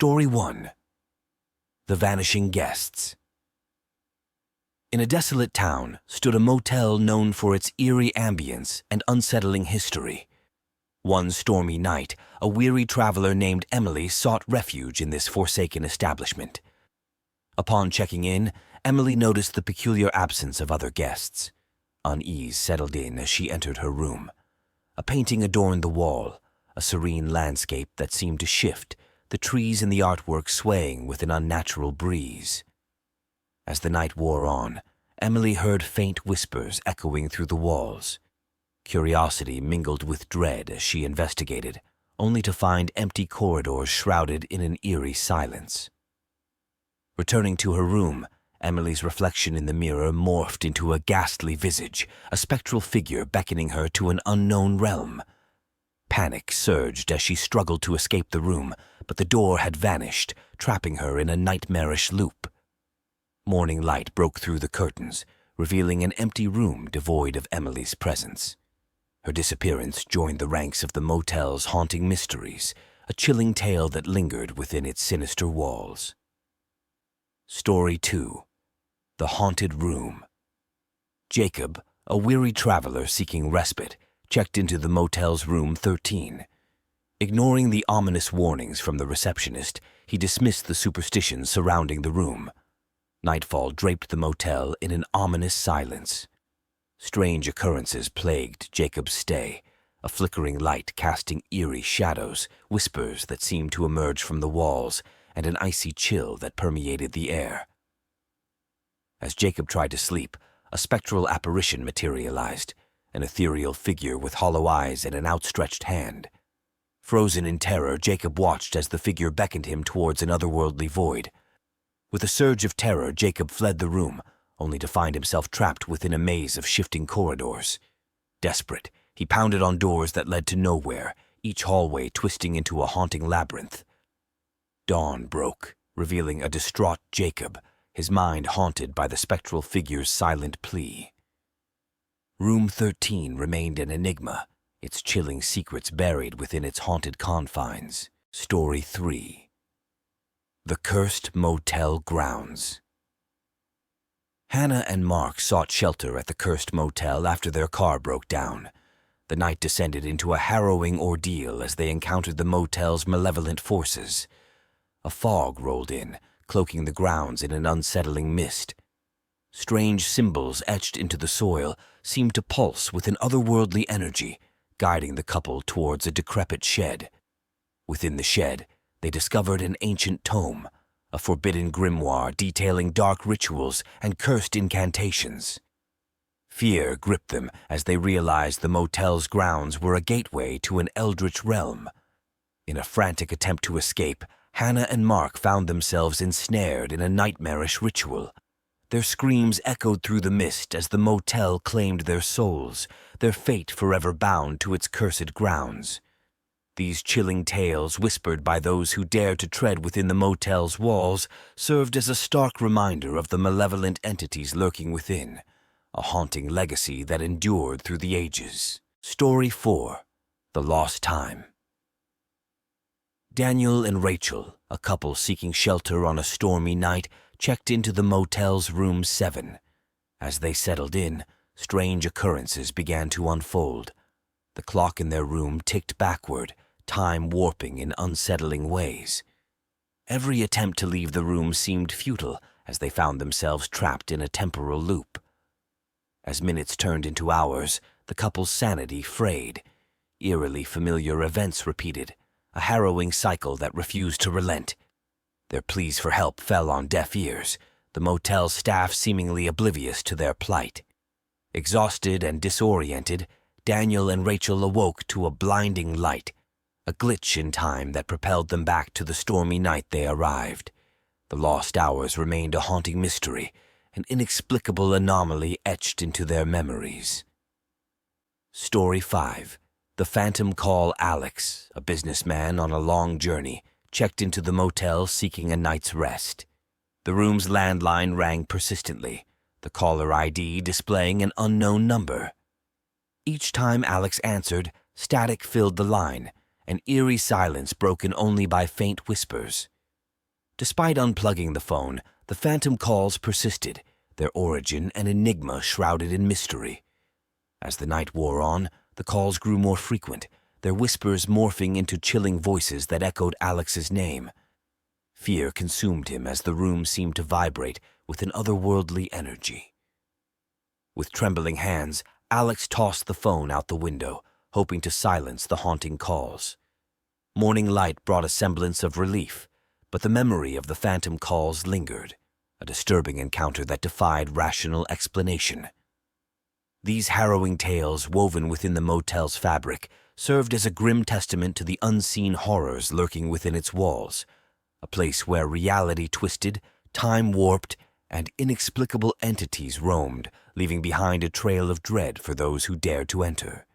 Story 1. The Vanishing Guests. In a desolate town stood a motel known for its eerie ambience and unsettling history. One stormy night, a weary traveler named Emily sought refuge in this forsaken establishment. Upon checking in, Emily noticed the peculiar absence of other guests. Unease settled in as she entered her room. A painting adorned the wall, a serene landscape that seemed to shift, the trees in the artwork swaying with an unnatural breeze. As the night wore on, Emily heard faint whispers echoing through the walls. Curiosity mingled with dread as she investigated, only to find empty corridors shrouded in an eerie silence. Returning to her room, Emily's reflection in the mirror morphed into a ghastly visage, a spectral figure beckoning her to an unknown realm. Panic surged as she struggled to escape the room, but the door had vanished, trapping her in a nightmarish loop. Morning light broke through the curtains, revealing an empty room devoid of Emily's presence. Her disappearance joined the ranks of the motel's haunting mysteries, a chilling tale that lingered within its sinister walls. Story 2. The Haunted Room. Jacob, a weary traveler seeking respite, checked into the motel's room 13. Ignoring the ominous warnings from the receptionist, he dismissed the superstitions surrounding the room. Nightfall draped the motel in an ominous silence. Strange occurrences plagued Jacob's stay, a flickering light casting eerie shadows, whispers that seemed to emerge from the walls, and an icy chill that permeated the air. As Jacob tried to sleep, a spectral apparition materialized, an ethereal figure with hollow eyes and an outstretched hand. Frozen in terror, Jacob watched as the figure beckoned him towards an otherworldly void. With a surge of terror, Jacob fled the room, only to find himself trapped within a maze of shifting corridors. Desperate, he pounded on doors that led to nowhere, each hallway twisting into a haunting labyrinth. Dawn broke, revealing a distraught Jacob, his mind haunted by the spectral figure's silent plea. Room 13 remained an enigma, its chilling secrets buried within its haunted confines. Story 3. The Cursed Motel Grounds. Hannah and Mark sought shelter at the cursed motel after their car broke down. The night descended into a harrowing ordeal as they encountered the motel's malevolent forces. A fog rolled in, cloaking the grounds in an unsettling mist. Strange symbols etched into the soil seemed to pulse with an otherworldly energy, guiding the couple towards a decrepit shed. Within the shed, they discovered an ancient tome, a forbidden grimoire detailing dark rituals and cursed incantations. Fear gripped them as they realized the motel's grounds were a gateway to an eldritch realm. In a frantic attempt to escape, Hannah and Mark found themselves ensnared in a nightmarish ritual. Their screams echoed through the mist as the motel claimed their souls, their fate forever bound to its cursed grounds. These chilling tales, whispered by those who dared to tread within the motel's walls, served as a stark reminder of the malevolent entities lurking within, a haunting legacy that endured through the ages. Story 4. The Lost Time. Daniel and Rachel, a couple seeking shelter on a stormy night, checked into the motel's room 7. As they settled in, strange occurrences began to unfold. The clock in their room ticked backward, time warping in unsettling ways. Every attempt to leave the room seemed futile as they found themselves trapped in a temporal loop. As minutes turned into hours, the couple's sanity frayed. Eerily familiar events repeated, a harrowing cycle that refused to relent. Their pleas for help fell on deaf ears, the motel staff seemingly oblivious to their plight. Exhausted and disoriented, Daniel and Rachel awoke to a blinding light, a glitch in time that propelled them back to the stormy night they arrived. The lost hours remained a haunting mystery, an inexplicable anomaly etched into their memories. Story 5. The Phantom Call Alex, a businessman on a long journey, checked into the motel seeking a night's rest. The room's landline rang persistently, the caller ID displaying an unknown number. Each time Alex answered, static filled the line, an eerie silence broken only by faint whispers. Despite unplugging the phone, the phantom calls persisted, their origin an enigma shrouded in mystery. As the night wore on, the calls grew more frequent, their whispers morphing into chilling voices that echoed Alex's name. Fear consumed him as the room seemed to vibrate with an otherworldly energy. With trembling hands, Alex tossed the phone out the window, hoping to silence the haunting calls. Morning light brought a semblance of relief, but the memory of the phantom calls lingered, a disturbing encounter that defied rational explanation. These harrowing tales, woven within the motel's fabric, served as a grim testament to the unseen horrors lurking within its walls, a place where reality twisted, time warped, and inexplicable entities roamed, leaving behind a trail of dread for those who dared to enter.